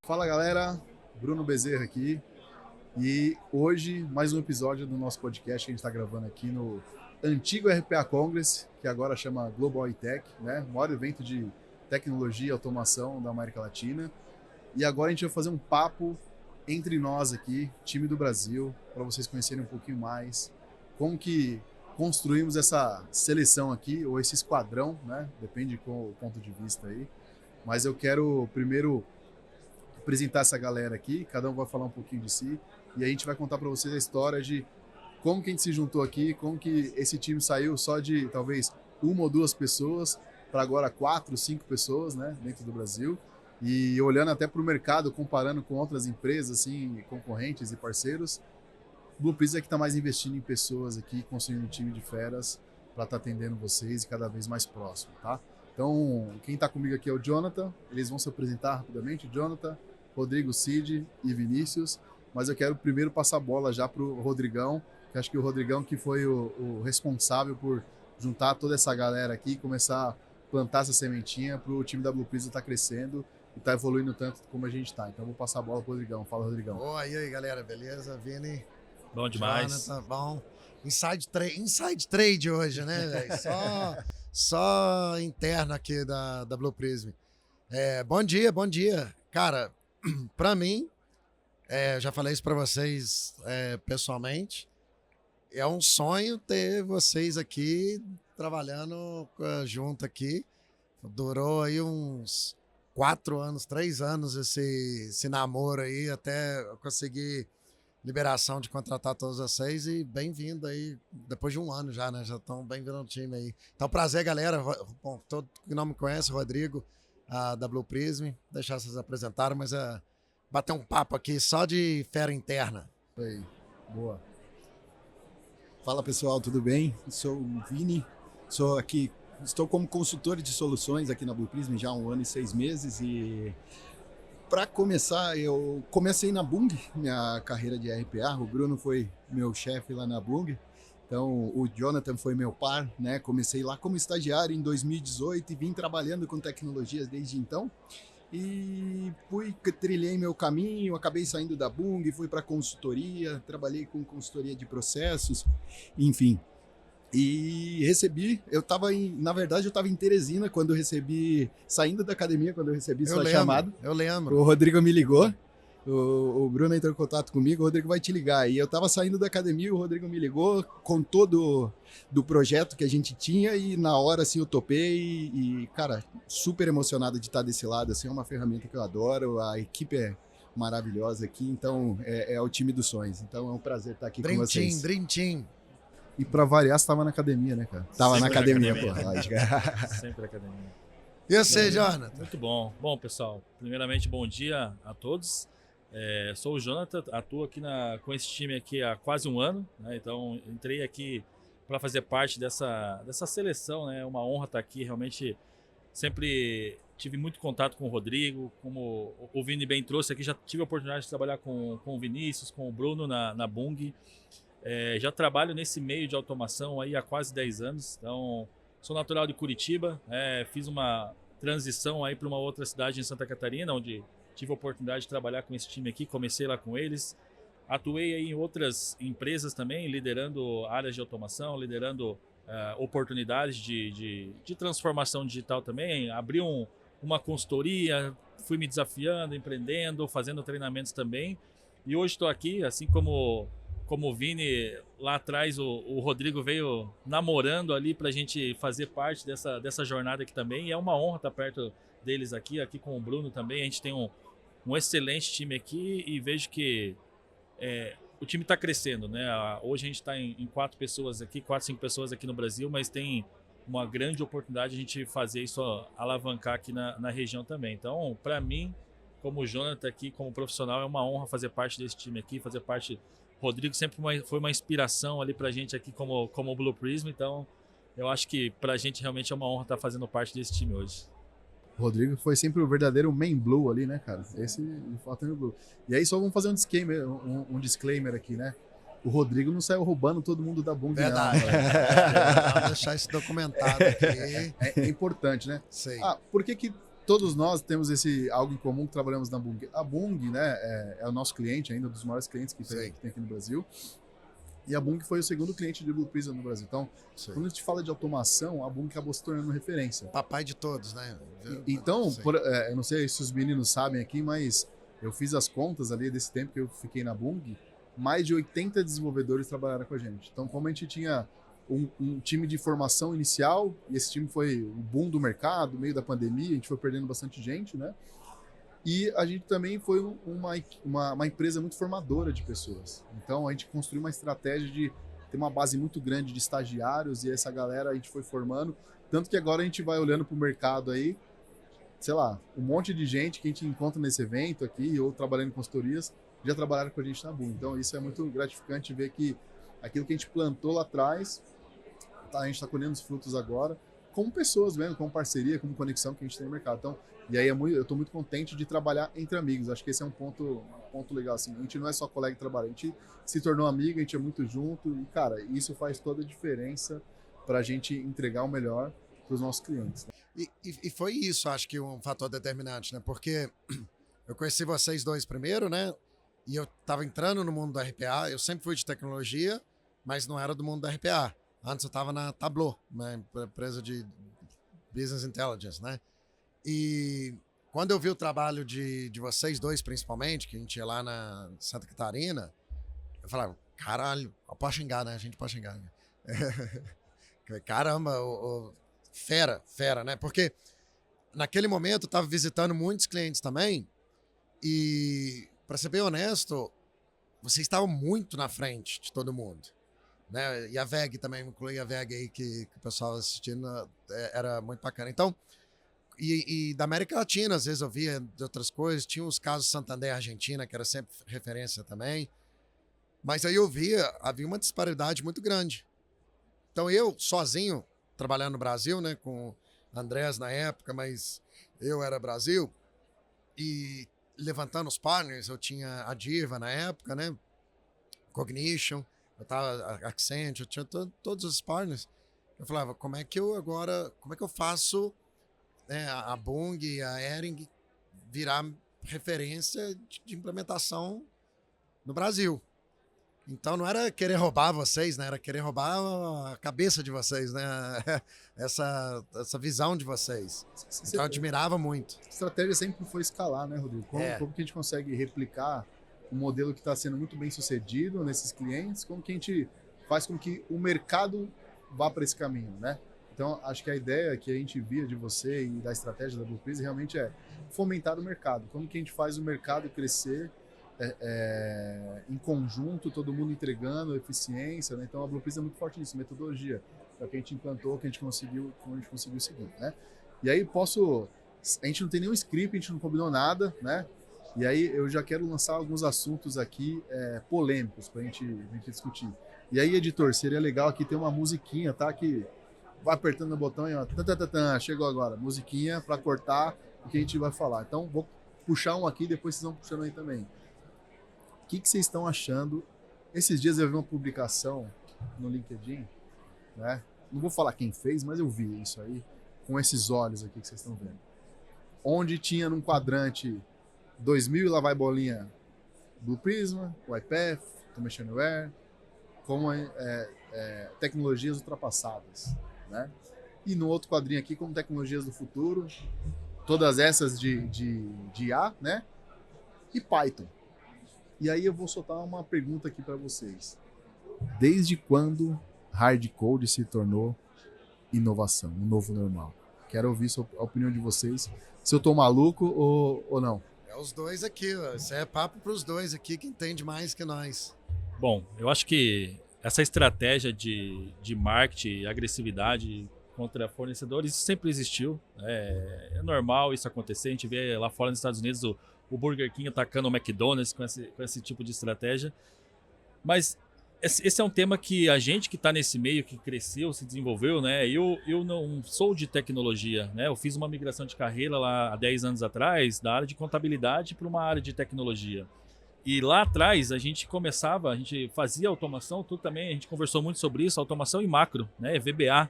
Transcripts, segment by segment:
Fala galera, Bruno Bezerra aqui e hoje mais um episódio do nosso podcast que a gente está gravando aqui no antigo RPA Congress, que agora chama Global iTech, né? O maior evento de tecnologia e automação da América Latina. E agora a gente vai fazer um papo entre nós aqui, time do Brasil, para vocês conhecerem um pouquinho mais como que construímos essa seleção aqui, ou esse esquadrão, né? Depende do ponto de vista aí. Mas eu quero primeiro apresentar essa galera aqui, cada um vai falar um pouquinho de si, e a gente vai contar para vocês a história de como que a gente se juntou aqui, como que esse time saiu só de talvez uma ou duas pessoas para agora 4, 5 pessoas, né, dentro do Brasil, e olhando até para o mercado, comparando com outras empresas, assim, concorrentes e parceiros, o Blue Prism é que está mais investindo em pessoas aqui, construindo um time de feras para estar atendendo vocês e cada vez mais próximo, tá? Então, quem está comigo aqui é o Jonathan, eles vão se apresentar rapidamente, Jonathan, Rodrigo, Cid e Vinícius, mas eu quero primeiro passar a bola já para o Rodrigão, que acho que o Rodrigão que foi o responsável por juntar toda essa galera aqui, começar a plantar essa sementinha para o time da Blue Prism estar crescendo e estar evoluindo tanto como a gente está. Então, vou passar a bola para o Rodrigão. Fala, Rodrigão. E aí, galera, beleza? Vini? Bom demais. Jonathan, bom. Inside trade hoje, né, velho? Só interno aqui da Blue Prism. Bom dia. Cara, pra mim, já falei isso pra vocês pessoalmente, é um sonho ter vocês aqui trabalhando junto aqui. Durou aí uns 4 anos, 3 anos esse namoro aí, até eu conseguir liberação de contratar todos vocês e bem-vindo aí, depois de 1 ano já, né? Já estão bem-vindos no time aí. Então, prazer, galera. Bom, todo que não me conhece, Rodrigo, da Blue Prism. Deixar vocês apresentarem, mas bater um papo aqui só de fera interna. Aí, boa. Fala pessoal, tudo bem? Sou o Vini, estou como consultor de soluções aqui na Blue Prism já há 1 ano e 6 meses e para começar, eu comecei na Bung, minha carreira de RPA, o Bruno foi meu chefe lá na Bung, então o Jonathan foi meu par, né? Comecei lá como estagiário em 2018 e vim trabalhando com tecnologias desde então. E trilhei meu caminho, acabei saindo da Bung, fui para consultoria, trabalhei com consultoria de processos, enfim. E recebi, na verdade eu estava em Teresina quando eu recebi, saindo da academia, quando eu recebi sua chamada. Eu lembro. O Rodrigo me ligou, o Bruno entrou em contato comigo, o Rodrigo vai te ligar. E eu estava saindo da academia, o Rodrigo me ligou, contou do projeto que a gente tinha e na hora assim eu topei e cara, super emocionado de estar desse lado, assim, é uma ferramenta que eu adoro, a equipe é maravilhosa aqui, então é o time dos sonhos. Então é um prazer estar aqui com vocês. Dream Team. E para variar, você estava na academia, né, cara? Tava Sempre na academia, pô. lógico. Sempre na academia. E você, Jonathan? Muito bom. Bom, pessoal, primeiramente, bom dia a todos. Sou o Jonathan, atuo aqui com esse time aqui há quase 1 ano, né? Então, entrei aqui para fazer parte dessa seleção, né? É uma honra estar aqui, realmente sempre tive muito contato com o Rodrigo, como o Vini bem trouxe aqui, já tive a oportunidade de trabalhar com o Vinícius, com o Bruno na Bung. Já trabalho nesse meio de automação aí há quase 10 anos, então sou natural de Curitiba, fiz uma transição aí para uma outra cidade em Santa Catarina, onde tive a oportunidade de trabalhar com esse time aqui, comecei lá com eles, atuei aí em outras empresas também, liderando áreas de automação, liderando oportunidades de transformação digital também, abri uma consultoria, fui me desafiando, empreendendo, fazendo treinamentos também, e hoje estou aqui, assim como o Vini, lá atrás o Rodrigo veio namorando ali para a gente fazer parte dessa jornada aqui também. E é uma honra estar perto deles aqui com o Bruno também. A gente tem um excelente time aqui e vejo que o time está crescendo, né? Hoje a gente está em 4 pessoas aqui, 4, 5 pessoas aqui no Brasil, mas tem uma grande oportunidade de a gente fazer isso alavancar aqui na região também. Então, para mim, como o Jonathan aqui, como profissional, é uma honra fazer parte desse time aqui, fazer parte... Rodrigo sempre foi uma inspiração ali pra gente aqui como Blue Prism, então eu acho que pra gente realmente é uma honra estar fazendo parte desse time hoje. O Rodrigo foi sempre o verdadeiro main blue ali, né, cara? Esse, de fato, é o blue. E aí só vamos fazer um disclaimer aqui, né? O Rodrigo não saiu roubando todo mundo da Bung, Verdade. não. Vamos deixar isso documentado aqui. É importante, né? Sei. Por que todos nós temos algo em comum que trabalhamos na Bung. A Bung, né, é o nosso cliente ainda, um dos maiores clientes que tem aqui no Brasil. E a Bung foi o segundo cliente de Blue Prism no Brasil. Então, quando a gente fala de automação, a Bung acabou se tornando referência. Papai de todos, né? Então, eu não sei se os meninos sabem aqui, mas eu fiz as contas ali desse tempo que eu fiquei na Bung, mais de 80 desenvolvedores trabalharam com a gente. Então, como a gente tinha um time de formação inicial, e esse time foi o boom do mercado, no meio da pandemia, a gente foi perdendo bastante gente, né? E a gente também foi uma empresa muito formadora de pessoas. Então, a gente construiu uma estratégia de ter uma base muito grande de estagiários, e essa galera a gente foi formando. Tanto que agora a gente vai olhando para o mercado aí, sei lá, um monte de gente que a gente encontra nesse evento aqui, ou trabalhando em consultorias, já trabalharam com a gente na Boom. Então, isso é muito gratificante ver que aquilo que a gente plantou lá atrás, a gente está colhendo os frutos agora, como pessoas mesmo, como parceria, como conexão que a gente tem no mercado. Então, e aí eu estou muito contente de trabalhar entre amigos. Acho que esse é um ponto legal. Assim. A gente não é só colega de trabalho, a gente se tornou amigo, a gente é muito junto. E, cara, isso faz toda a diferença para a gente entregar o melhor para os nossos clientes. Né? E foi isso, acho que um fator determinante, né? Porque eu conheci vocês dois primeiro, né? E eu estava entrando no mundo da RPA. Eu sempre fui de tecnologia, mas não era do mundo da RPA. Antes eu estava na Tableau, uma empresa de Business Intelligence, né? E quando eu vi o trabalho de vocês dois, principalmente, que a gente ia lá na Santa Catarina, eu falava, caralho, eu posso xingar, né? A gente pode xingar. Né? Caramba, fera, né? Porque naquele momento eu estava visitando muitos clientes também e, para ser bem honesto, vocês estavam muito na frente de todo mundo. Né? E a VEG também, inclui a VEG aí que o pessoal assistindo, era muito bacana. Então, e da América Latina, às vezes eu via de outras coisas, tinha os casos Santander Argentina, que era sempre referência também, mas aí eu havia uma disparidade muito grande. Então eu, sozinho, trabalhando no Brasil, né, com Andrés na época, mas eu era Brasil, e levantando os partners, eu tinha a Diva na época, né, Cognition, eu tava Accent, eu tinha todos os partners. Eu falava, como é que eu faço, né, a Bung e a Ering virar referência de implementação no Brasil? Então não era querer roubar vocês, né? Era querer roubar a cabeça de vocês, né? Essa visão de vocês. Então eu admirava muito. A estratégia sempre foi escalar, né, Rodrigo? Como que a gente consegue replicar um modelo que está sendo muito bem sucedido nesses clientes, como que a gente faz com que o mercado vá para esse caminho, né? Então, acho que a ideia que a gente via de você e da estratégia da Blue Prism realmente é fomentar o mercado. Como que a gente faz o mercado crescer em conjunto, todo mundo entregando eficiência, né? Então, a Blue Prism é muito forte nisso, metodologia. É o que a gente implantou, que a gente conseguiu seguir, né? E aí a gente não tem nenhum script, a gente não combinou nada, né? E aí eu já quero lançar alguns assuntos aqui polêmicos para a gente discutir. E aí, editor, seria legal aqui ter uma musiquinha, tá? Que vai apertando o botão e ó, chegou agora. Musiquinha para cortar o que a gente vai falar. Então, vou puxar um aqui, depois vocês vão puxando aí também. O que vocês estão achando? Esses dias eu vi uma publicação no LinkedIn, né? Não vou falar quem fez, mas eu vi isso aí, com esses olhos aqui que vocês estão vendo. Onde tinha num quadrante 2000 e lá vai bolinha Blue Prism, UiPath, Automation Anywhere, como tecnologias ultrapassadas, né? E no outro quadrinho aqui como tecnologias do futuro, todas essas de IA, né? E Python. E aí eu vou soltar uma pergunta aqui para vocês. Desde quando hard code se tornou inovação, um novo normal? Quero ouvir a opinião de vocês, se eu tô maluco ou não. É os dois aqui, ó. Isso é papo para os dois aqui que entende mais que nós. Bom, eu acho que essa estratégia de marketing, agressividade contra fornecedores, isso sempre existiu. É normal isso acontecer. A gente vê lá fora nos Estados Unidos o Burger King atacando o McDonald's com esse tipo de estratégia. Mas esse é um tema que a gente que está nesse meio, que cresceu, se desenvolveu, né? Eu não sou de tecnologia, né? Eu fiz uma migração de carreira lá há 10 anos atrás, da área de contabilidade para uma área de tecnologia. E lá atrás a gente fazia automação, tudo também, a gente conversou muito sobre isso, automação em macro, né? VBA.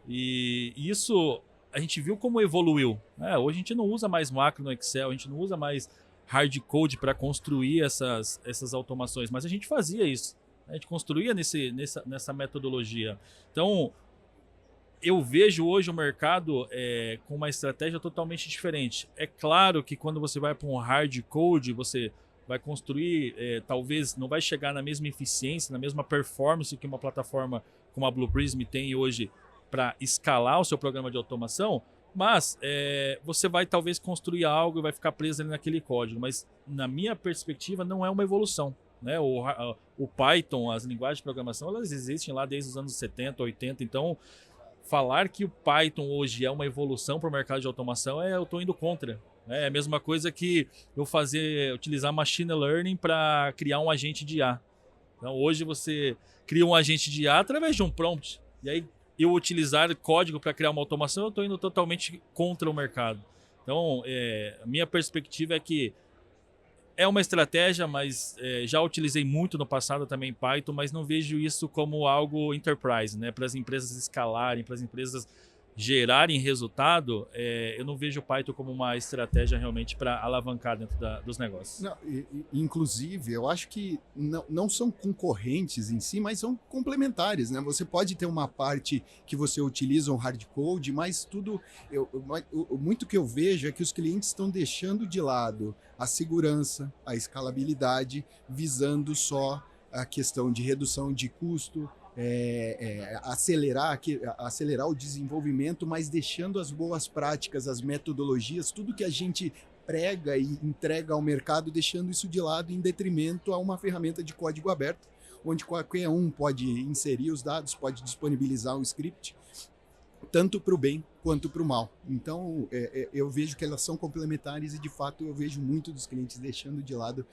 E isso a gente viu como evoluiu. Né? Hoje a gente não usa mais macro no Excel, a gente não usa mais hard code para construir essas automações, mas a gente fazia isso. A gente construía nessa metodologia. Então, eu vejo hoje o mercado com uma estratégia totalmente diferente. É claro que quando você vai para um hard code, você vai construir, talvez não vai chegar na mesma eficiência, na mesma performance que uma plataforma como a Blue Prism tem hoje para escalar o seu programa de automação, mas você vai talvez construir algo e vai ficar preso ali naquele código. Mas na minha perspectiva não é uma evolução. Né? O Python, as linguagens de programação, elas existem lá desde os anos 70, 80, então falar que o Python hoje é uma evolução para o mercado de automação, eu estou indo contra. Né? É a mesma coisa que eu utilizar machine learning para criar um agente de IA. Então hoje você cria um agente de IA através de um prompt. E aí eu utilizar código para criar uma automação, eu estou indo totalmente contra o mercado. Então a minha perspectiva é que é uma estratégia, mas já utilizei muito no passado também Python, mas não vejo isso como algo enterprise, né? Para as empresas escalarem, para as empresas gerarem resultado, eu não vejo o Python como uma estratégia realmente para alavancar dentro dos negócios. Não, inclusive, eu acho que não são concorrentes em si, mas são complementares, né? Você pode ter uma parte que você utiliza um hard code, mas muito que eu vejo é que os clientes estão deixando de lado a segurança, a escalabilidade, visando só a questão de redução de custo, acelerar o desenvolvimento, mas deixando as boas práticas, as metodologias, tudo que a gente prega e entrega ao mercado, deixando isso de lado em detrimento a uma ferramenta de código aberto, onde qualquer um pode inserir os dados, pode disponibilizar um script, tanto para o bem quanto para o mal. Então, eu vejo que elas são complementares e, de fato, eu vejo muito dos clientes deixando de lado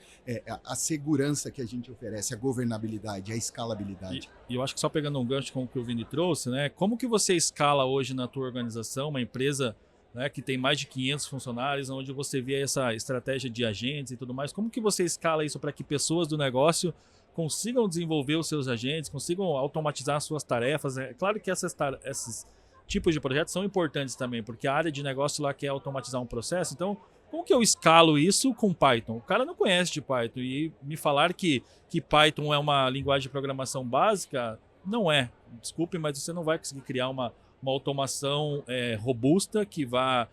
a segurança que a gente oferece, a governabilidade, a escalabilidade. E eu acho que só pegando um gancho com o que o Vini trouxe, né? Como que você escala hoje na tua organização, uma empresa, né, que tem mais de 500 funcionários, onde você vê essa estratégia de agentes e tudo mais, como que você escala isso para que pessoas do negócio consigam desenvolver os seus agentes, consigam automatizar as suas tarefas? É claro que esses tipos de projetos são importantes também, porque a área de negócio lá quer automatizar um processo. Então, como que eu escalo isso com Python? O cara não conhece de Python e me falar que Python é uma linguagem de programação básica, não é. Desculpe, mas você não vai conseguir criar uma automação robusta que vá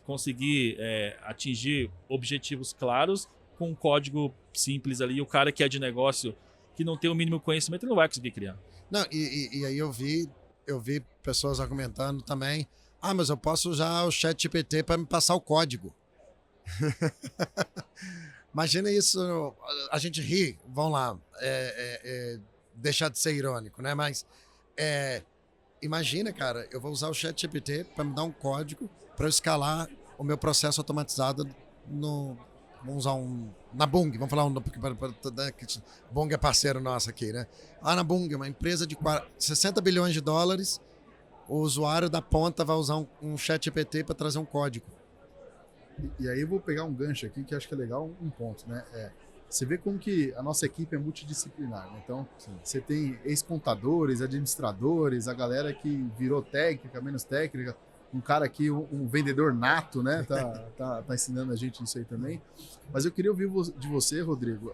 conseguir atingir objetivos claros com um código simples ali. E o cara que é de negócio, que não tem o mínimo conhecimento, ele não vai conseguir criar. Não, e aí eu vi pessoas argumentando também, mas eu posso usar o ChatGPT para me passar o código. Imagina isso, a gente ri, vamos lá, deixar de ser irônico, né? Mas imagina, cara, eu vou usar o ChatGPT para me dar um código para eu escalar o meu processo automatizado vamos usar na Bung, vamos falar porque Bung é parceiro nosso aqui, né? Na Bung, uma empresa de 60 bilhões de dólares, o usuário da ponta vai usar um ChatGPT para trazer um código. E aí eu vou pegar um gancho aqui que acho que é legal, um ponto, né? Você vê como que a nossa equipe é multidisciplinar, né? Então, você tem ex-contadores, administradores, a galera que virou técnica, menos técnica, um cara aqui, um vendedor nato, né? Tá ensinando a gente isso aí também. Mas eu queria ouvir de você, Rodrigo.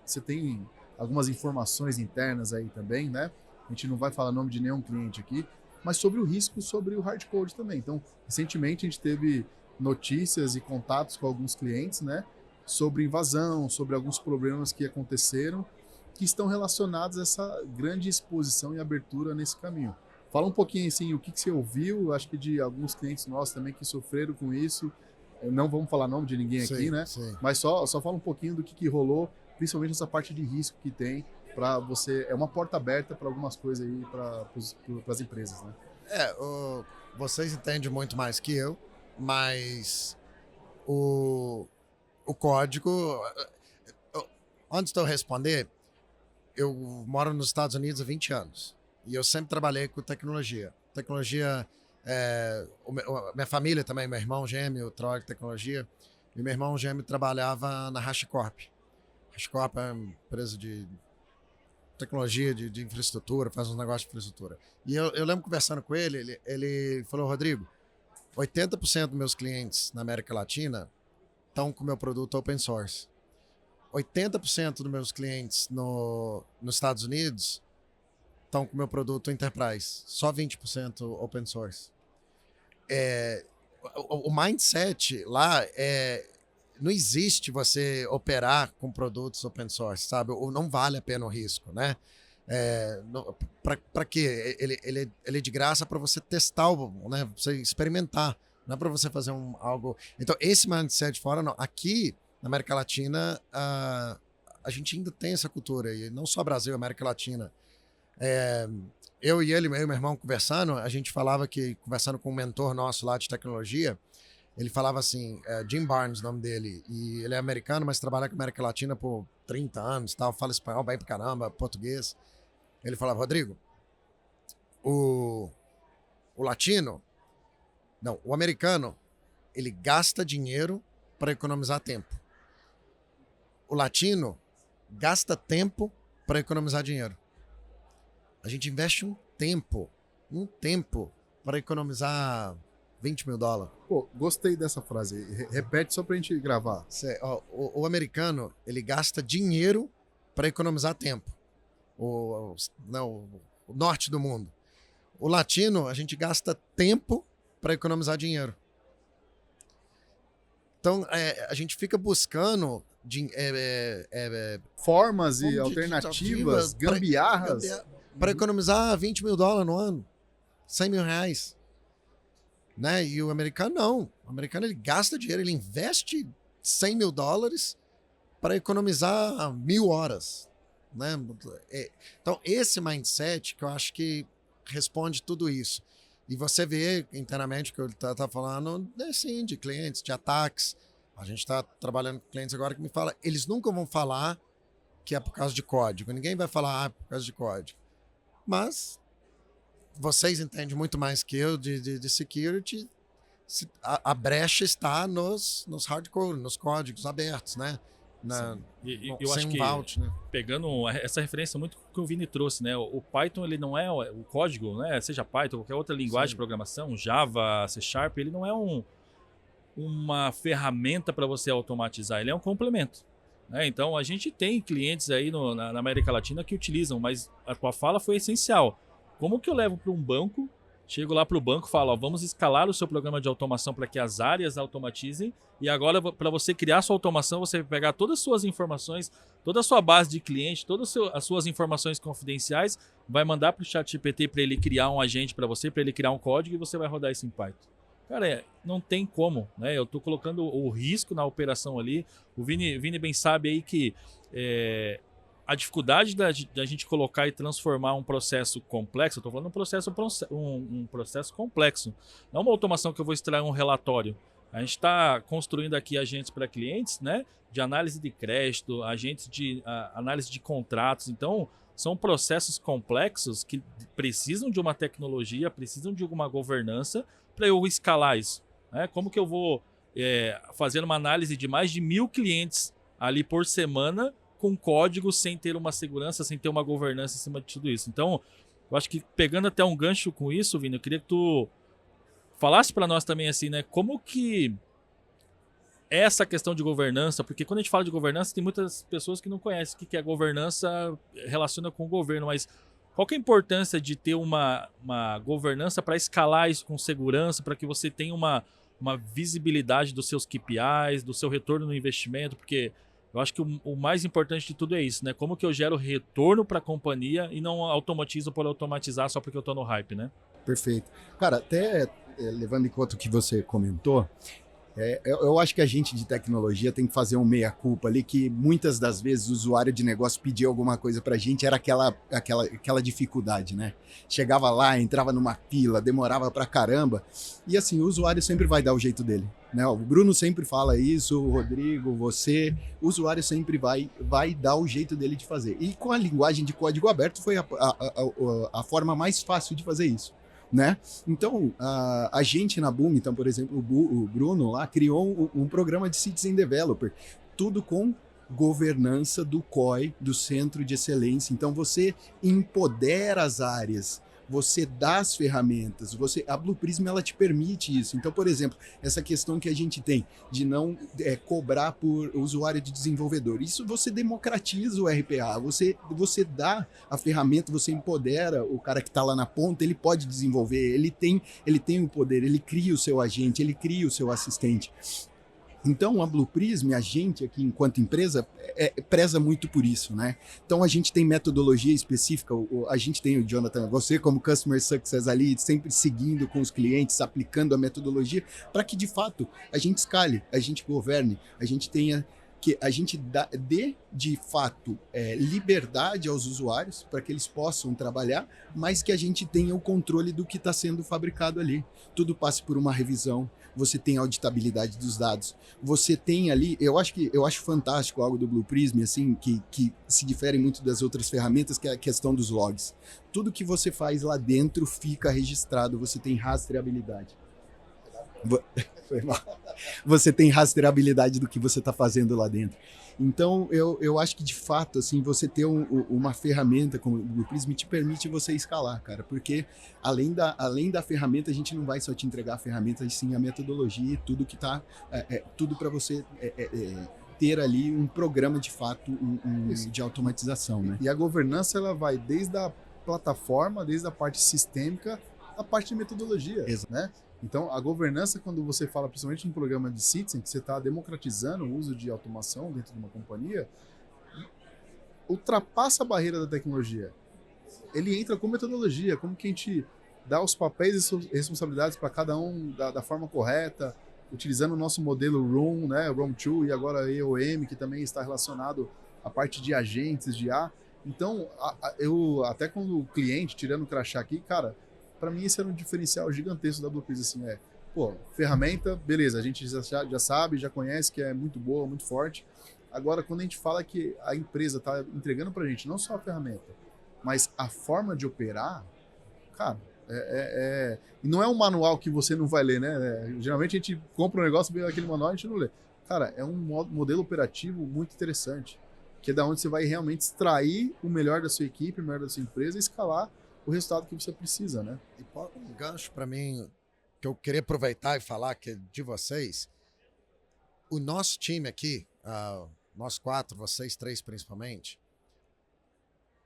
Você tem algumas informações internas aí também, né? A gente não vai falar nome de nenhum cliente aqui, mas sobre o risco, sobre o hard code também. Então, recentemente a gente teve notícias e contatos com alguns clientes, né? Sobre invasão, sobre alguns problemas que aconteceram, que estão relacionados a essa grande exposição e abertura nesse caminho. Fala um pouquinho assim, o que você ouviu, acho que de alguns clientes nossos também que sofreram com isso. Não vamos falar nome de ninguém aqui, né? Sim. Mas só fala um pouquinho do que rolou, principalmente essa parte de risco que tem para você. É uma porta aberta para algumas coisas aí para as empresas, né? Vocês entendem muito mais que eu, mas o código... Antes de eu responder, eu moro nos Estados Unidos há 20 anos. E eu sempre trabalhei com tecnologia. Minha família também, meu irmão gêmeo trabalha com tecnologia. E meu irmão gêmeo trabalhava na HashiCorp. HashiCorp é uma empresa de tecnologia, de infraestrutura, faz uns negócios de infraestrutura. E eu lembro conversando com ele falou, Rodrigo, 80% dos meus clientes na América Latina estão com o meu produto open source. 80% dos meus clientes nos Estados Unidos estão com o meu produto enterprise. Só 20% open source. O mindset lá não existe você operar com produtos open source, sabe? Ou não vale a pena o risco, né? Para quê? Ele é de graça para você testar, né? Você experimentar. Não é para você fazer algo... Então, esse mindset fora, não. Aqui, na América Latina, a gente ainda tem essa cultura. E não só Brasil, América Latina. Eu e meu irmão conversando, a gente falava que, conversando com um mentor nosso lá de tecnologia, ele falava assim, Jim Barnes, o nome dele, e ele é americano, mas trabalha com a América Latina por 30 anos, tal, fala espanhol bem pra caramba, português. Ele falava, Rodrigo, o americano, ele gasta dinheiro para economizar tempo. O latino gasta tempo para economizar dinheiro. A gente investe um tempo para economizar $20 mil. Pô, gostei dessa frase. Repete só pra gente gravar. O americano, ele gasta dinheiro para economizar tempo. O norte do mundo. O latino, a gente gasta tempo para economizar dinheiro. Então, a gente fica buscando formas e alternativas, gambiarras. Para economizar $20 mil no ano. R$100 mil. Né? E o americano não. O americano ele gasta dinheiro, ele investe $100 mil para economizar 1.000 horas. Né? Então, esse mindset que eu acho que responde tudo isso. E você vê internamente o que eu tá falando, sim, de clientes, de ataques. A gente está trabalhando com clientes agora que me falam, eles nunca vão falar que é por causa de código. Ninguém vai falar por causa de código. Mas vocês entendem muito mais que eu de security. A brecha está nos hardcore, nos códigos abertos, né? Eu acho que, né? Pegando essa referência muito que o Vini trouxe, né? O Python, ele não é o código, né? Seja Python, qualquer outra linguagem de programação, Java, C Sharp, ele não é uma ferramenta para você automatizar, ele é um complemento. Né? Então, a gente tem clientes aí na América Latina que utilizam, mas a tua fala foi essencial. Como que eu levo para um banco, chego lá para o banco e falo, vamos escalar o seu programa de automação para que as áreas automatizem, e agora para você criar sua automação, você vai pegar todas as suas informações, toda a sua base de cliente, todas as suas informações confidenciais, vai mandar para o ChatGPT para ele criar um agente para você, para ele criar um código, e você vai rodar isso em Python. Cara, não tem como, né? Eu estou colocando o risco na operação ali. O Vini bem sabe aí que a dificuldade da gente colocar e transformar um processo complexo, eu estou falando um processo complexo, não uma automação que eu vou extrair um relatório. A gente está construindo aqui agentes para clientes, né? De análise de crédito, agentes de análise de contratos. Então, são processos complexos que precisam de uma tecnologia, precisam de alguma governança para eu escalar isso. Né? Como que eu vou fazer uma análise de mais de 1.000 clientes ali por semana com código sem ter uma segurança, sem ter uma governança em cima de tudo isso? Então, eu acho que pegando até um gancho com isso, Vini, eu queria que tu falasse para nós também assim, né? Como que é essa questão de governança? Porque quando a gente fala de governança, tem muitas pessoas que não conhecem o que é governança, relaciona com o governo, mas qual que é a importância de ter uma governança para escalar isso com segurança, para que você tenha uma visibilidade dos seus KPIs, do seu retorno no investimento? Porque eu acho que o mais importante de tudo é isso, né? Como que eu gero retorno para a companhia e não automatizo por automatizar só porque eu estou no hype, né? Perfeito. Cara, até levando em conta o que você comentou, eu acho que a gente de tecnologia tem que fazer um meia-culpa ali, que muitas das vezes o usuário de negócio pedia alguma coisa pra gente, era aquela dificuldade, né? Chegava lá, entrava numa fila, demorava pra caramba, e assim, o usuário sempre vai dar o jeito dele, né? O Bruno sempre fala isso, o Rodrigo, você, o usuário sempre vai dar o jeito dele de fazer. E com a linguagem de código aberto foi a forma mais fácil de fazer isso. Né? Então, a gente na Boom, então, por exemplo, o Bruno lá criou um programa de Citizen Developer, tudo com governança do COE, do Centro de Excelência. Então, você empodera as áreas, você dá as ferramentas, a Blue Prism ela te permite isso. Então, por exemplo, essa questão que a gente tem de não cobrar por usuário de desenvolvedor, isso você democratiza o RPA, você dá a ferramenta, você empodera o cara que está lá na ponta, ele pode desenvolver, ele tem o poder, ele cria o seu agente, ele cria o seu assistente. Então, a Blue Prism, a gente aqui, enquanto empresa, preza muito por isso, né? Então, a gente tem metodologia específica, a gente tem o Jonathan, você como Customer Success ali, sempre seguindo com os clientes, aplicando a metodologia, para que, de fato, a gente escale, a gente governe, a gente tenha que a gente dê, de fato, liberdade aos usuários para que eles possam trabalhar, mas que a gente tenha o controle do que está sendo fabricado ali. Tudo passe por uma revisão, você tem a auditabilidade dos dados, você tem ali, eu acho fantástico algo do Blue Prism, assim, que se difere muito das outras ferramentas, que é a questão dos logs. Tudo que você faz lá dentro fica registrado, você tem rastreabilidade. Foi mal. Você tem rastreabilidade do que você está fazendo lá dentro. Então, eu acho que, de fato, assim, você ter uma ferramenta como o Blue Prism te permite você escalar, cara, porque além da ferramenta, a gente não vai só te entregar a ferramenta, e sim a metodologia e tudo que tá, tudo para você ter ali um programa, de fato, de automatização, né? E a governança, ela vai desde a plataforma, desde a parte sistêmica, a parte de metodologia, né? Então, a governança, quando você fala, principalmente no programa de Citizen, que você está democratizando o uso de automação dentro de uma companhia, ultrapassa a barreira da tecnologia. Ele entra com metodologia, como que a gente dá os papéis e responsabilidades para cada um da forma correta, utilizando o nosso modelo ROM, né, ROM 2 e agora EOM, que também está relacionado à parte de agentes de IA. Então, eu até quando o cliente, tirando o crachá aqui, cara, para mim esse era um diferencial gigantesco da Blue Prism, assim, ferramenta, beleza, a gente já sabe, já conhece que é muito boa, muito forte. Agora, quando a gente fala que a empresa está entregando para a gente não só a ferramenta, mas a forma de operar, cara, e não é um manual que você não vai ler, né? Geralmente a gente compra um negócio, vê aquele manual e a gente não lê. Cara, é um modelo operativo muito interessante, que é da onde você vai realmente extrair o melhor da sua equipe, o melhor da sua empresa e escalar o resultado que você precisa, né? E um gancho para mim, que eu queria aproveitar e falar, que é de vocês, o nosso time aqui, nós 4, vocês 3 principalmente,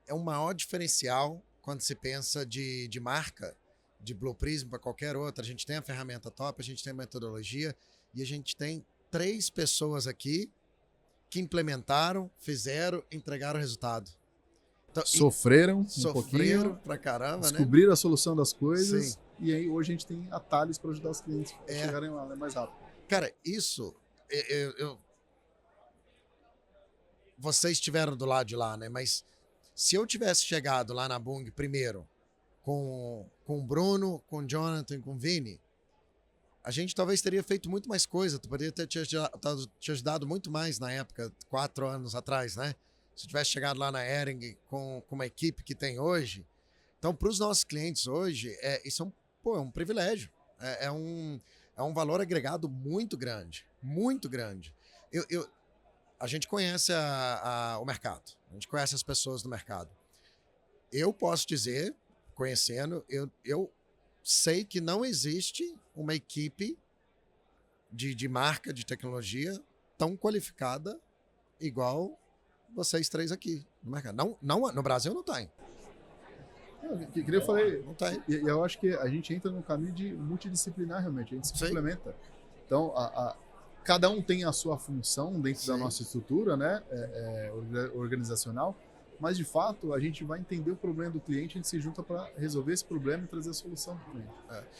é o maior diferencial quando se pensa de marca, de Blue Prism para qualquer outra. A gente tem a ferramenta top, a gente tem a metodologia e a gente tem 3 pessoas aqui que implementaram, fizeram, entregaram o resultado. Então, sofreram um pouquinho, pra caramba, descobriram a solução das coisas. Sim. E aí hoje a gente tem atalhos para ajudar os clientes a chegarem lá, né, mais rápido. Cara, isso vocês estiveram do lado de lá, né? Mas se eu tivesse chegado lá na Bung primeiro com o Bruno, com o Jonathan, com o Vini, a gente talvez teria feito muito mais coisa. Tu poderia ter te ajudado muito mais na época, 4 anos atrás, né? Se tivesse chegado lá na Ering com uma equipe que tem hoje. Então, para os nossos clientes hoje, isso é um privilégio. É um valor agregado muito grande. Muito grande. A gente conhece o mercado. A gente conhece as pessoas do mercado. Eu posso dizer, conhecendo, eu sei que não existe uma equipe de marca, de tecnologia tão qualificada igual vocês 3 aqui no mercado. Não, no Brasil não tem. Que eu falei, não tem. E eu acho que a gente entra num caminho de multidisciplinar realmente, a gente se complementa. Então, cada um tem a sua função dentro da nossa estrutura, né, organizacional, mas de fato a gente vai entender o problema do cliente, a gente se junta para resolver esse problema e trazer a solução para o cliente.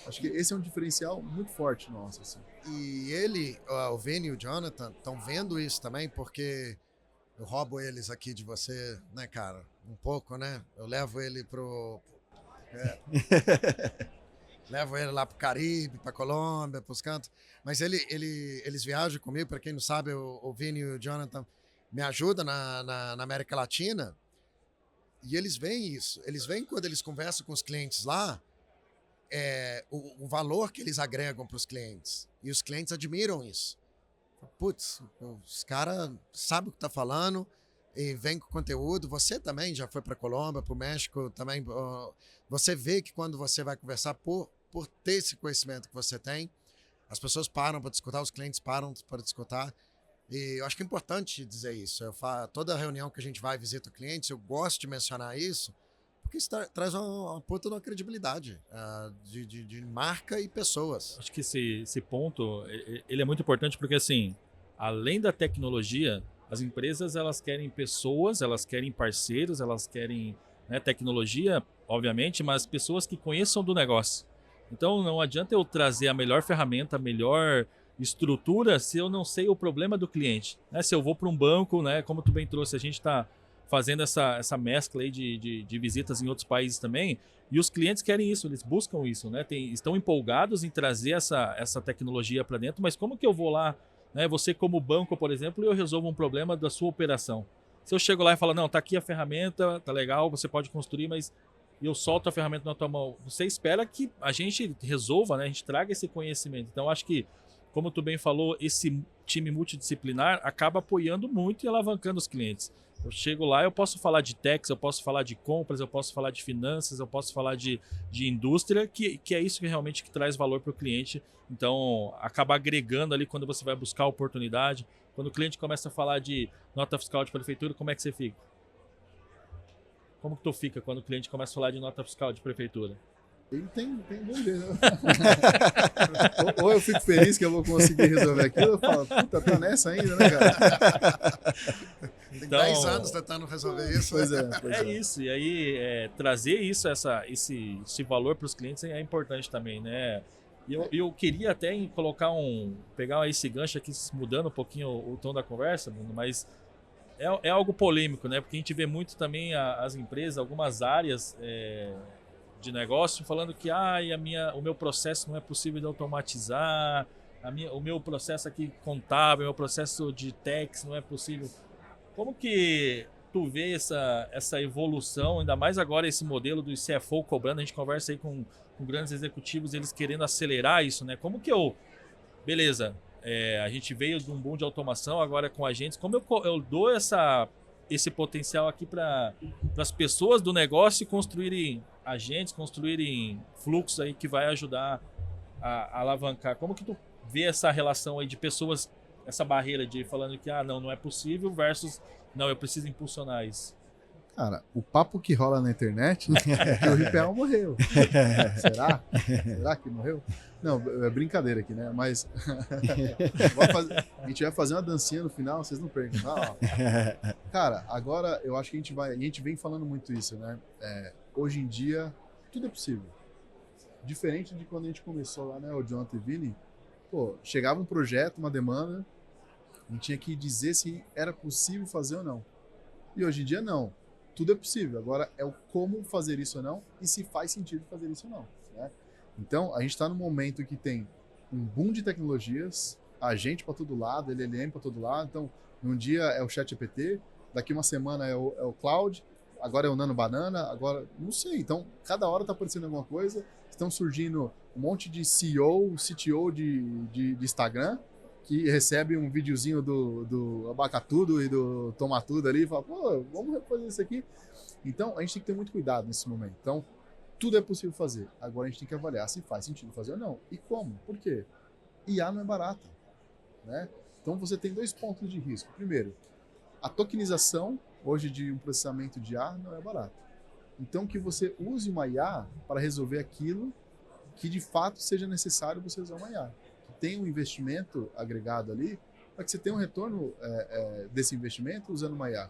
Acho que esse é um diferencial muito forte nosso. Assim. E o Vini e o Jonathan estão vendo isso também, porque eu roubo eles aqui de você, né, cara? Um pouco, né? Eu levo ele levo ele lá pro Caribe, pra Colômbia, pros cantos. Mas eles viajam comigo, para quem não sabe, o Vini e o Jonathan me ajudam na América Latina. E eles veem isso. Eles veem quando eles conversam com os clientes lá, o valor que eles agregam para os clientes. E os clientes admiram isso. Putz, os caras sabem o que tá falando, e vem com conteúdo. Você também já foi para a Colômbia, para o México também. Você vê que quando você vai conversar, por ter esse conhecimento que você tem, as pessoas param para te escutar, os clientes param para te escutar. E eu acho que é importante dizer isso. Toda reunião que a gente vai visita clientes, eu gosto de mencionar isso, porque isso traz uma puta de uma credibilidade de marca e pessoas. Acho que esse ponto, ele é muito importante porque, assim, além da tecnologia, as empresas, elas querem pessoas, elas querem parceiros, elas querem, né, tecnologia, obviamente, mas pessoas que conheçam do negócio. Então, não adianta eu trazer a melhor ferramenta, a melhor estrutura se eu não sei o problema do cliente. Né? Se eu vou para um banco, né, como tu bem trouxe, a gente está fazendo essa mescla aí de visitas em outros países também, e os clientes querem isso, eles buscam isso, né? Estão empolgados em trazer essa tecnologia para dentro, mas como que eu vou lá, né, você como banco, por exemplo, e eu resolvo um problema da sua operação? Se eu chego lá e falo, não, tá aqui a ferramenta, tá legal, você pode construir, mas eu solto a ferramenta na tua mão, você espera que a gente resolva, né? A gente traga esse conhecimento. Então, acho que, como tu bem falou, esse time multidisciplinar acaba apoiando muito e alavancando os clientes. Eu chego lá, eu posso falar de techs, eu posso falar de compras, eu posso falar de finanças, eu posso falar de indústria, que é isso que realmente que traz valor para o cliente. Então, acaba agregando ali quando você vai buscar a oportunidade. Quando o cliente começa a falar de nota fiscal de prefeitura, como é que você fica? Como que tu fica quando o cliente começa a falar de nota fiscal de prefeitura? Ele tem bom ver, né? Ou eu fico feliz que eu vou conseguir resolver aquilo, eu falo, puta, tá nessa ainda, né, cara? Tem 10 anos tentando resolver isso. Pois é. Isso, e aí trazer isso, esse valor para os clientes é importante também, né? E eu queria até pegar esse gancho aqui, mudando um pouquinho o tom da conversa, Bruno, mas é algo polêmico, né? Porque a gente vê muito também as empresas, algumas áreas de negócio falando que o meu processo não é possível de automatizar, o meu processo aqui contábil, o meu processo de techs não é possível. Como que tu vê essa evolução, ainda mais agora esse modelo do CFO cobrando, a gente conversa aí com grandes executivos, eles querendo acelerar isso, né? Como que beleza, a gente veio de um boom de automação, agora com agentes, como eu dou esse potencial aqui para as pessoas do negócio construírem agentes, construírem fluxos aí que vai ajudar a alavancar. Como que tu vê essa relação aí de pessoas, essa barreira de falando que não é possível versus não, eu preciso impulsionar isso? Cara, o papo que rola na internet é que o RPA morreu. Será? Será que morreu? Não, é brincadeira aqui, né? Mas a gente vai fazer uma dancinha no final, vocês não percam. Cara, agora eu acho que a gente vem falando muito isso, né? Hoje em dia, tudo é possível. Diferente de quando a gente começou lá, né? O Jonathan e Vini, chegava um projeto, uma demanda, a gente tinha que dizer se era possível fazer ou não. E hoje em dia, não. Tudo é possível. Agora é o como fazer isso ou não e se faz sentido fazer isso ou não, né? Então, a gente está num momento que tem um boom de tecnologias, agente para todo lado, LLM para todo lado. Então, num dia é o ChatGPT, daqui uma semana é o Cloud, agora é o Nano Banana, agora não sei. Então, cada hora está aparecendo alguma coisa. Estão surgindo um monte de CEO, CTO de Instagram que recebe um videozinho do Abacatudo e do Tomatudo ali e fala, vamos fazer isso aqui. Então, a gente tem que ter muito cuidado nesse momento. Então, tudo é possível fazer. Agora a gente tem que avaliar se faz sentido fazer ou não. E como? Por quê? IA não é barata, né? Então, você tem 2 pontos de risco. Primeiro, a tokenização hoje de um processamento de IA não é barato. Então, que você use uma IA para resolver aquilo que de fato seja necessário você usar uma IA. Tem um investimento agregado ali, para que você tenha um retorno desse investimento usando uma IA.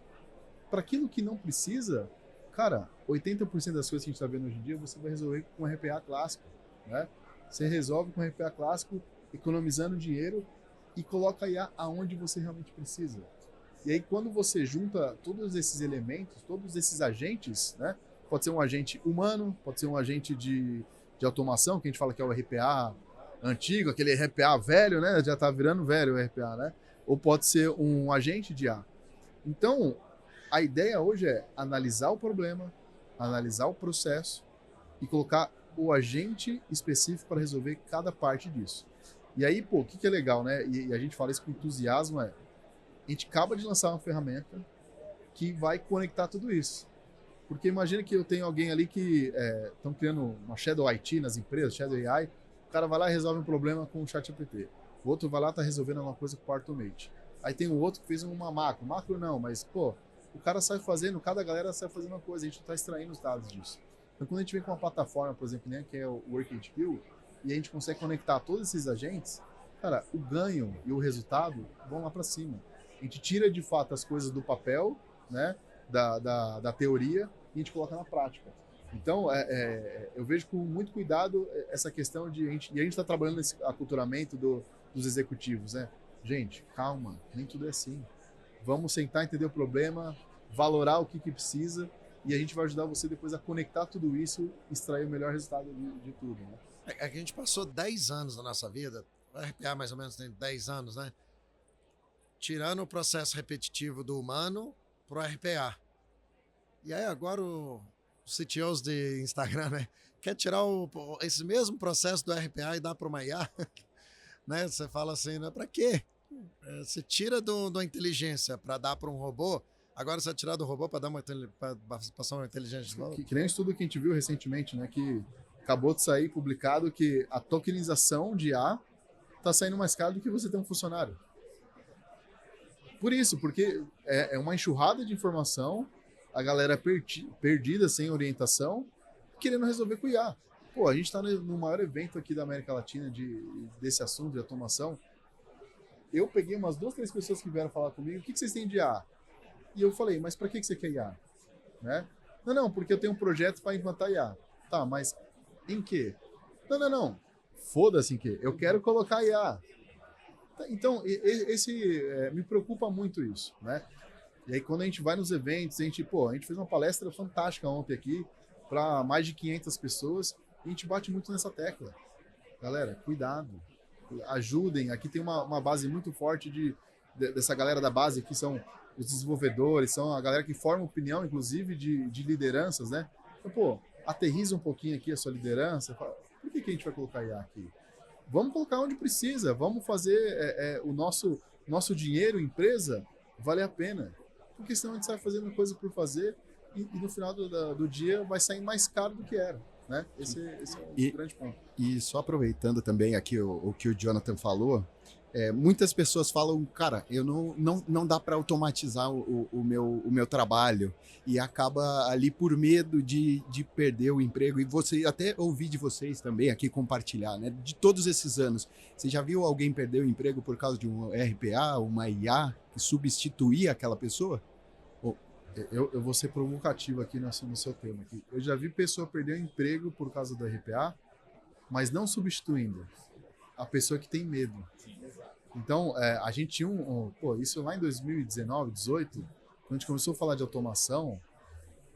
Para aquilo que não precisa, cara, 80% das coisas que a gente está vendo hoje em dia, você vai resolver com RPA clássico, né? Você resolve com RPA clássico, economizando dinheiro e coloca a IA aonde você realmente precisa. E aí, quando você junta todos esses elementos, todos esses agentes, né? Pode ser um agente humano, pode ser um agente de automação, que a gente fala que é o RPA antigo, aquele RPA velho, né? Já tá virando velho o RPA, né? Ou pode ser um agente de IA. Então, a ideia hoje é analisar o problema, analisar o processo e colocar o agente específico para resolver cada parte disso. E aí, o que é legal, né? E a gente fala isso com entusiasmo, a gente acaba de lançar uma ferramenta que vai conectar tudo isso. Porque imagina que eu tenho alguém ali que estão criando uma Shadow IT nas empresas, Shadow AI, o cara vai lá e resolve um problema com o ChatGPT. O outro vai lá e está resolvendo alguma coisa com o Automate. Aí tem um outro que fez uma macro não, mas pô, o cara sai fazendo, cada galera sai fazendo uma coisa, a gente está extraindo os dados disso. Então quando a gente vem com uma plataforma, por exemplo, né, que é o WorkHQ, e a gente consegue conectar todos esses agentes, cara, o ganho e o resultado vão lá para cima. A gente tira de fato as coisas do papel, né, da teoria, e a gente coloca na prática. Então, eu vejo com muito cuidado essa questão de... a gente está trabalhando nesse aculturamento dos executivos, né? Gente, calma, nem tudo é assim. Vamos sentar, entender o problema, valorar o que precisa, e a gente vai ajudar você depois a conectar tudo isso e extrair o melhor resultado de tudo, né? A gente passou 10 anos da nossa vida, o RPA mais ou menos tem 10 anos, né? Tirando o processo repetitivo do humano pro RPA. E aí agora os CTOs de Instagram, né, quer tirar esse mesmo processo do RPA e dar para uma IA, né? Você fala assim, né, para quê? Você tira da inteligência para dar para um robô, agora você vai tirar do robô para passar uma inteligência de volta. Que nem um estudo que a gente viu recentemente, né, que acabou de sair publicado que a tokenização de IA está saindo mais caro do que você ter um funcionário. Por isso, porque é uma enxurrada de informação, a galera perdida, sem orientação, querendo resolver com IA. Pô, a gente está no maior evento aqui da América Latina desse assunto de automação. Eu peguei umas 2, 3 pessoas que vieram falar comigo, o que vocês têm de IA? E eu falei, mas para que você quer IA? Né? Não, porque eu tenho um projeto para implantar IA. Tá, mas em quê? Não. Foda-se em quê? Eu quero colocar IA. Então, me preocupa muito isso, né? E aí, quando a gente vai nos eventos, a gente fez uma palestra fantástica ontem aqui para mais de 500 pessoas e a gente bate muito nessa tecla. Galera, cuidado, ajudem. Aqui tem uma base muito forte dessa galera da base, que são os desenvolvedores, são a galera que forma opinião, inclusive, de lideranças, né? Então, aterriza um pouquinho aqui a sua liderança. Fala, por que a gente vai colocar IA aqui? Vamos colocar onde precisa, vamos fazer o nosso dinheiro, empresa, valer a pena. Porque senão a gente sai fazendo coisa por fazer e no final do dia vai sair mais caro do que era, né? Esse é o grande ponto. E só aproveitando também aqui o que o Jonathan falou, muitas pessoas falam, cara, eu não dá para automatizar o meu trabalho, e acaba ali por medo de perder o emprego. E você, até ouvi de vocês também aqui compartilhar, né? De todos esses anos, você já viu alguém perder o emprego por causa de um RPA, uma IA que substituía aquela pessoa? Eu vou ser provocativo aqui no seu tema. Aqui. Eu já vi pessoa perder o emprego por causa do RPA, mas não substituindo a pessoa que tem medo. Então, a gente tinha isso lá em 2019, 2018, quando a gente começou a falar de automação,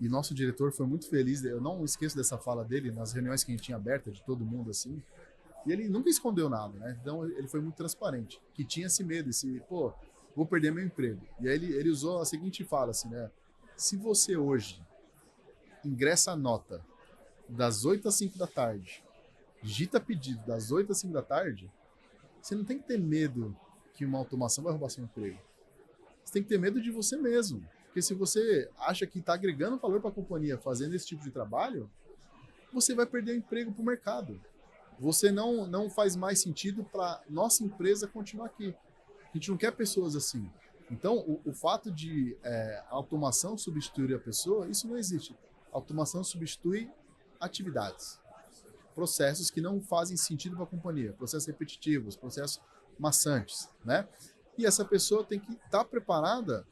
e nosso diretor foi muito feliz, eu não esqueço dessa fala dele, nas reuniões que a gente tinha aberta de todo mundo, assim, e ele nunca escondeu nada, né? Então, ele foi muito transparente, que tinha esse medo, vou perder meu emprego. E aí ele usou a seguinte fala, assim, né? Se você hoje ingressa a nota das 8 às 5 da tarde, digita pedido das 8 às 5 da tarde, você não tem que ter medo que uma automação vai roubar seu emprego. Você tem que ter medo de você mesmo. Porque se você acha que está agregando valor para a companhia fazendo esse tipo de trabalho, você vai perder o emprego para o mercado. Você não faz mais sentido para nossa empresa continuar aqui. A gente não quer pessoas assim. Então, o fato de a automação substituir a pessoa, isso não existe. A automação substitui atividades. Processos que não fazem sentido para a companhia, processos repetitivos, processos maçantes, né? E essa pessoa tem que estar preparada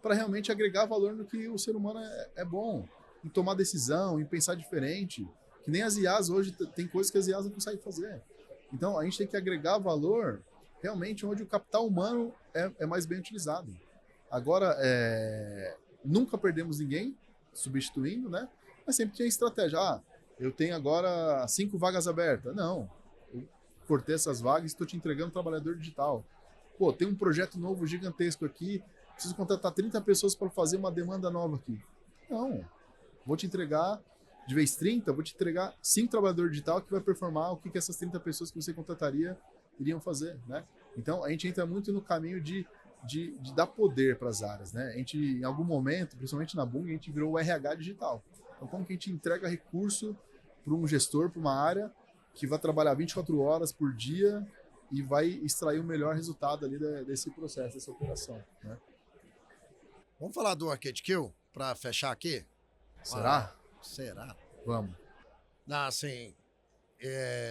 para realmente agregar valor no que o ser humano é bom, em tomar decisão, em pensar diferente, que nem as IAs hoje, tem coisas que as IAs não conseguem fazer. Então, a gente tem que agregar valor realmente onde o capital humano é mais bem utilizado. Agora, nunca perdemos ninguém substituindo, né? Mas sempre tinha estratégia. Eu tenho agora 5 vagas abertas. Não, eu cortei essas vagas e estou te entregando trabalhador digital. Pô, tem um projeto novo gigantesco aqui, preciso contratar 30 pessoas para fazer uma demanda nova aqui. Não, vou te entregar, de vez 30, vou te entregar 5 trabalhadores digital que vai performar o que essas 30 pessoas que você contrataria iriam fazer, né? Então, a gente entra muito no caminho de de dar poder para as áreas, né? A gente, em algum momento, principalmente na Bung, a gente virou o RH digital. Então, como que a gente entrega recurso para um gestor, para uma área que vai trabalhar 24 horas por dia e vai extrair o melhor resultado ali desse processo, dessa operação, né? Vamos falar do Arcade Kill para fechar aqui? Será? Será? Vamos. Não, assim,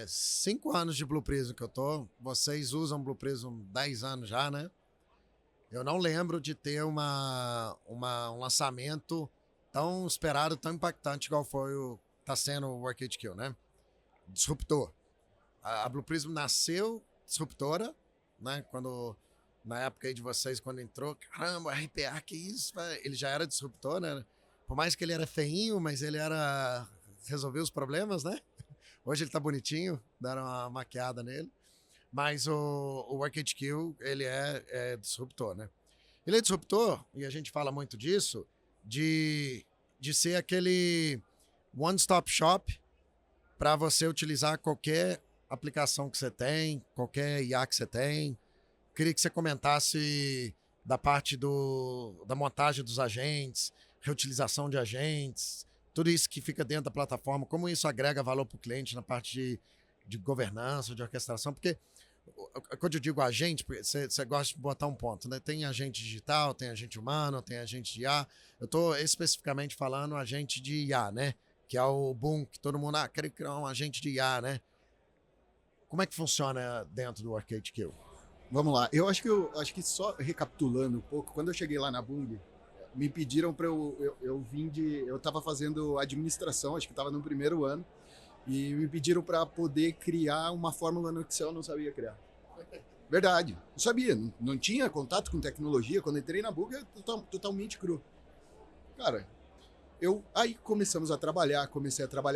5 anos de Blue Prism que eu tô, vocês usam Blue Prism 10 anos já, né? Eu não lembro de ter um lançamento tão esperado, tão impactante igual tá sendo o Arcade Kill, né? Disruptor. A Blue Prism nasceu disruptora, né? Na época aí de vocês, quando entrou, caramba, RPA, que isso? Ele já era disruptor, né? Por mais que ele era feinho, mas ele resolveu os problemas, né? Hoje ele tá bonitinho, deram uma maquiada nele. Mas o Arcade Kill, ele é disruptor, né? Ele é disruptor, e a gente fala muito disso, de ser aquele one-stop shop para você utilizar qualquer aplicação que você tem, qualquer IA que você tem. Queria que você comentasse da parte da montagem dos agentes, reutilização de agentes, tudo isso que fica dentro da plataforma, como isso agrega valor para o cliente na parte de governança, de orquestração, porque quando eu digo agente, você gosta de botar um ponto, né? Tem agente digital, tem agente humano, tem agente de IA. Eu estou especificamente falando agente de IA, né? Que é o boom, que todo mundo quer criar um agente de IA, né? Como é que funciona dentro do Arcade Kill? Vamos lá. Eu acho que só recapitulando um pouco, quando eu cheguei lá na Bung, me pediram para eu estava fazendo administração, acho que estava no primeiro ano, e me pediram para poder criar uma fórmula no Excel, eu não sabia criar. Verdade, não sabia, não tinha contato com tecnologia. Quando entrei na Bung, eu totalmente cru. Cara, aí comecei a trabalhar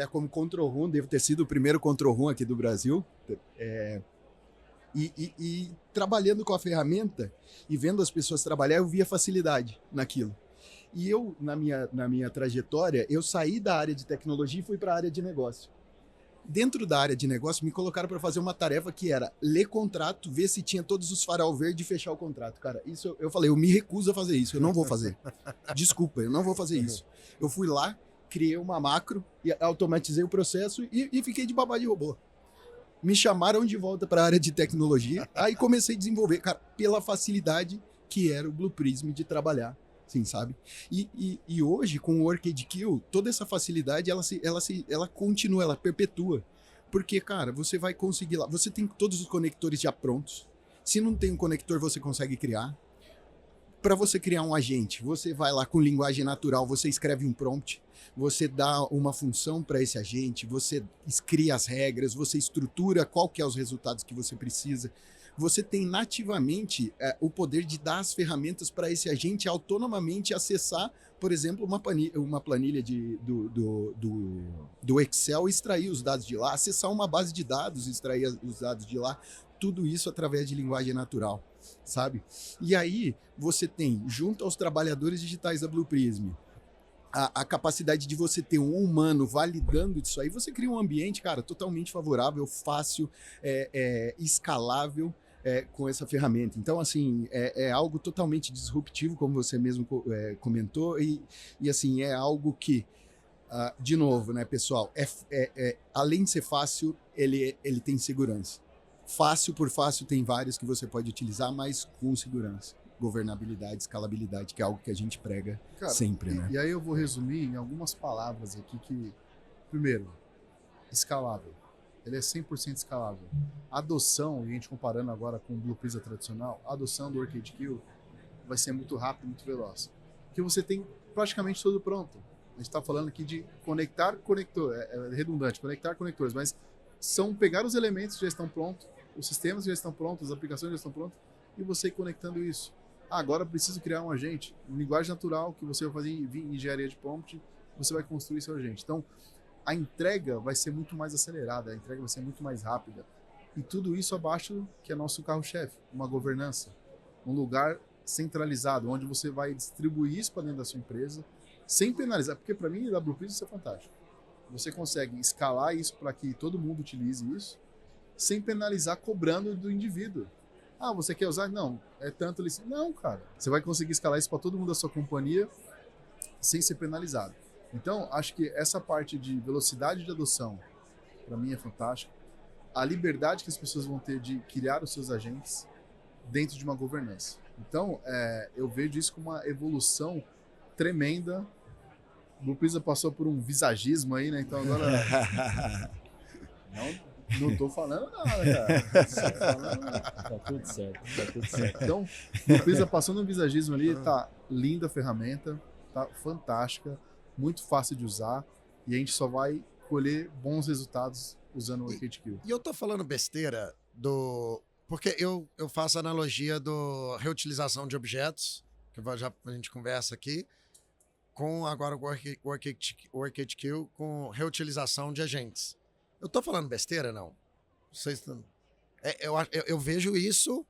como control room, devo ter sido o primeiro control room aqui do Brasil. E trabalhando com a ferramenta e vendo as pessoas trabalhar, eu via facilidade naquilo. E eu, na minha trajetória, eu saí da área de tecnologia e fui para a área de negócio. Dentro da área de negócio, me colocaram para fazer uma tarefa que era ler contrato, ver se tinha todos os farol verdes e fechar o contrato. Cara, isso eu falei, eu me recuso a fazer isso, eu não vou fazer. Desculpa, eu não vou fazer isso. Eu fui lá, criei uma macro, e automatizei o processo e fiquei de babá de robô. Me chamaram de volta para a área de tecnologia, aí comecei a desenvolver, cara, pela facilidade que era o Blue Prism de trabalhar, assim, sabe? E hoje, com o Arcade Kill, toda essa facilidade, ela continua, ela perpetua. Porque, cara, você vai conseguir lá, você tem todos os conectores já prontos. Se não tem um conector, você consegue criar. Para você criar um agente, você vai lá com linguagem natural, você escreve um prompt, você dá uma função para esse agente, você cria as regras, você estrutura qual que é os resultados que você precisa. Você tem nativamente o poder de dar as ferramentas para esse agente autonomamente acessar, por exemplo, uma planilha do Excel e extrair os dados de lá, acessar uma base de dados e extrair os dados de lá. Tudo isso através de linguagem natural, sabe? E aí você tem, junto aos trabalhadores digitais da Blue Prism, a capacidade de você ter um humano validando isso aí, você cria um ambiente, cara, totalmente favorável, fácil, escalável com essa ferramenta. Então, assim, é algo totalmente disruptivo, como você mesmo comentou, e assim, é algo que, de novo, né, pessoal, além de ser fácil, ele tem segurança. Fácil por fácil tem vários que você pode utilizar, mas com segurança. Governabilidade, escalabilidade, que é algo que a gente prega, cara, sempre, né? E aí eu vou resumir em algumas palavras aqui que, primeiro, escalável. Ele é 100% escalável. A adoção, e a gente comparando agora com o Blue Prism tradicional, a adoção do Arcade Kill vai ser muito rápida, muito veloz. Porque você tem praticamente tudo pronto. A gente está falando aqui de conectar conector, é redundante, conectar conectores, mas são pegar os elementos que já estão prontos, os sistemas já estão prontos, as aplicações já estão prontas, e você conectando isso. Agora preciso criar um agente, uma linguagem natural que você vai fazer em engenharia de prompt, você vai construir seu agente. Então, a entrega vai ser muito mais acelerada, a entrega vai ser muito mais rápida. E tudo isso abaixo que é nosso carro-chefe, uma governança, um lugar centralizado, onde você vai distribuir isso para dentro da sua empresa, sem penalizar, porque para mim, da Blue Prism, isso é fantástico. Você consegue escalar isso para que todo mundo utilize isso, sem penalizar, cobrando do indivíduo. Ah, você quer usar? Não, é tanto licença. Não, cara. Você vai conseguir escalar isso para todo mundo da sua companhia sem ser penalizado. Então, acho que essa parte de velocidade de adoção, para mim, é fantástica. A liberdade que as pessoas vão ter de criar os seus agentes dentro de uma governança. Então, eu vejo isso como uma evolução tremenda. O Blueprints passou por um visagismo aí, né? Então agora... Não tô falando nada, cara. Tá tudo certo. Então, o Blueprints passou no visagismo ali, tá linda a ferramenta, tá fantástica, muito fácil de usar, e a gente só vai colher bons resultados usando o OrchidQ. E eu tô falando besteira porque eu faço analogia do reutilização de objetos, que já a gente conversa aqui, com agora o OrchidQ com reutilização de agentes. Eu tô falando besteira, não? Vocês, eu vejo isso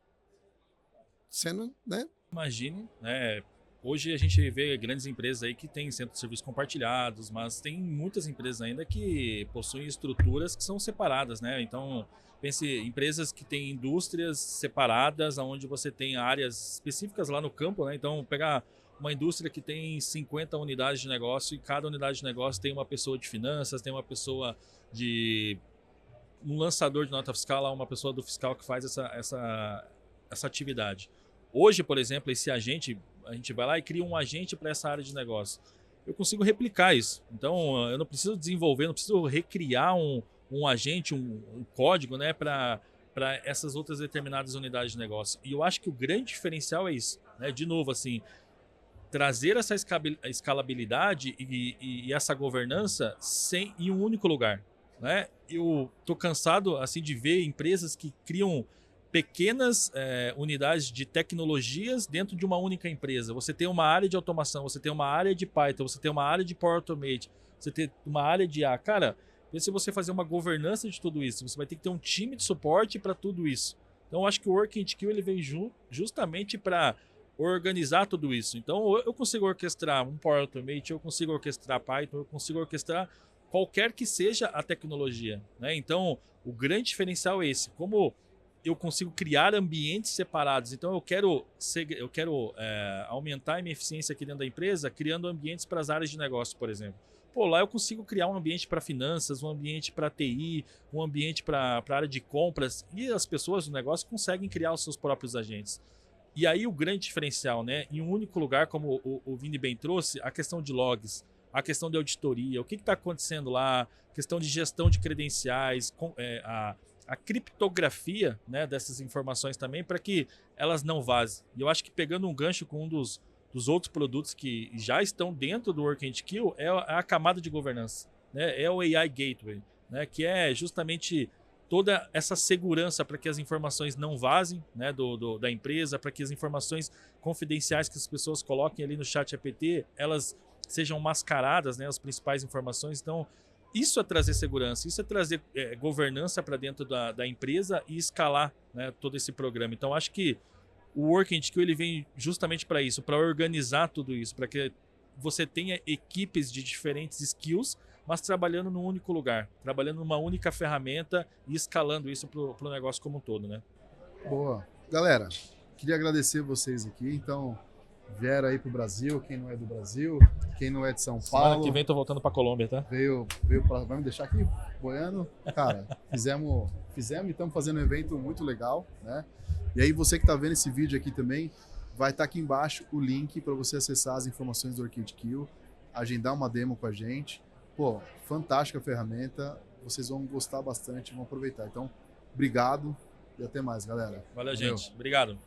sendo, né? Imagine, né? Hoje a gente vê grandes empresas aí que têm centros de serviços compartilhados, mas tem muitas empresas ainda que possuem estruturas que são separadas, né? Então, pense empresas que têm indústrias separadas, onde você tem áreas específicas lá no campo, né? Então, pegar uma indústria que tem 50 unidades de negócio e cada unidade de negócio tem uma pessoa de finanças, tem uma pessoa um lançador de nota fiscal, uma pessoa do fiscal que faz essa atividade. Hoje, por exemplo, esse agente, a gente vai lá e cria um agente para essa área de negócio. Eu consigo replicar isso. Então, eu não preciso desenvolver, não preciso recriar um agente, um código, né, para essas outras determinadas unidades de negócio. E eu acho que o grande diferencial é isso, né? De novo, assim, trazer essa escalabilidade e essa governança em um único lugar, né? Eu tô cansado assim de ver empresas que criam pequenas unidades de tecnologias dentro de uma única empresa. Você tem uma área de automação, você tem uma área de Python, você tem uma área de Power Automate, você tem uma área de IA. Cara, se você fazer uma governança de tudo isso, você vai ter que ter um time de suporte para tudo isso. Então, eu acho que o OrchidQ ele vem justamente para organizar tudo isso. Então, eu consigo orquestrar um Power Automate, eu consigo orquestrar Python, eu consigo orquestrar qualquer que seja a tecnologia, né? Então, o grande diferencial é esse. Como eu consigo criar ambientes separados. Então, eu quero aumentar a minha eficiência aqui dentro da empresa, criando ambientes para as áreas de negócio, por exemplo. Pô, lá eu consigo criar um ambiente para finanças, um ambiente para TI, um ambiente para a área de compras, e as pessoas do negócio conseguem criar os seus próprios agentes. E aí o grande diferencial, né? Em um único lugar, como o Vini bem trouxe, a questão de logs, a questão de auditoria, o que está acontecendo lá, questão de gestão de credenciais, a criptografia, né, dessas informações também, para que elas não vazem. E eu acho que pegando um gancho com um dos outros produtos que já estão dentro do OrchidQ é a camada de governança, né? É o AI Gateway, né, que é justamente toda essa segurança para que as informações não vazem, né, da empresa, para que as informações confidenciais que as pessoas coloquem ali no chat GPT, elas sejam mascaradas, né, as principais informações. Então, isso é trazer segurança, isso é trazer governança para dentro da empresa e escalar, né, todo esse programa. Então, acho que o OrchidQ ele vem justamente para isso, para organizar tudo isso, para que você tenha equipes de diferentes skills, mas trabalhando num único lugar, trabalhando numa única ferramenta e escalando isso para o negócio como um todo, né? Boa. Galera, queria agradecer vocês aqui. Então, vieram aí pro Brasil, quem não é do Brasil, quem não é de São Paulo. Semana que vem tô voltando para Colômbia, tá? Veio para... Vai me deixar aqui boiando? Cara, fizemos e estamos fazendo um evento muito legal, né? E aí você que está vendo esse vídeo aqui também, vai estar aqui embaixo o link para você acessar as informações do OrchidQ, agendar uma demo com a gente. Pô, fantástica ferramenta, vocês vão gostar bastante, vão aproveitar. Então, obrigado e até mais, galera. Valeu, gente. Obrigado.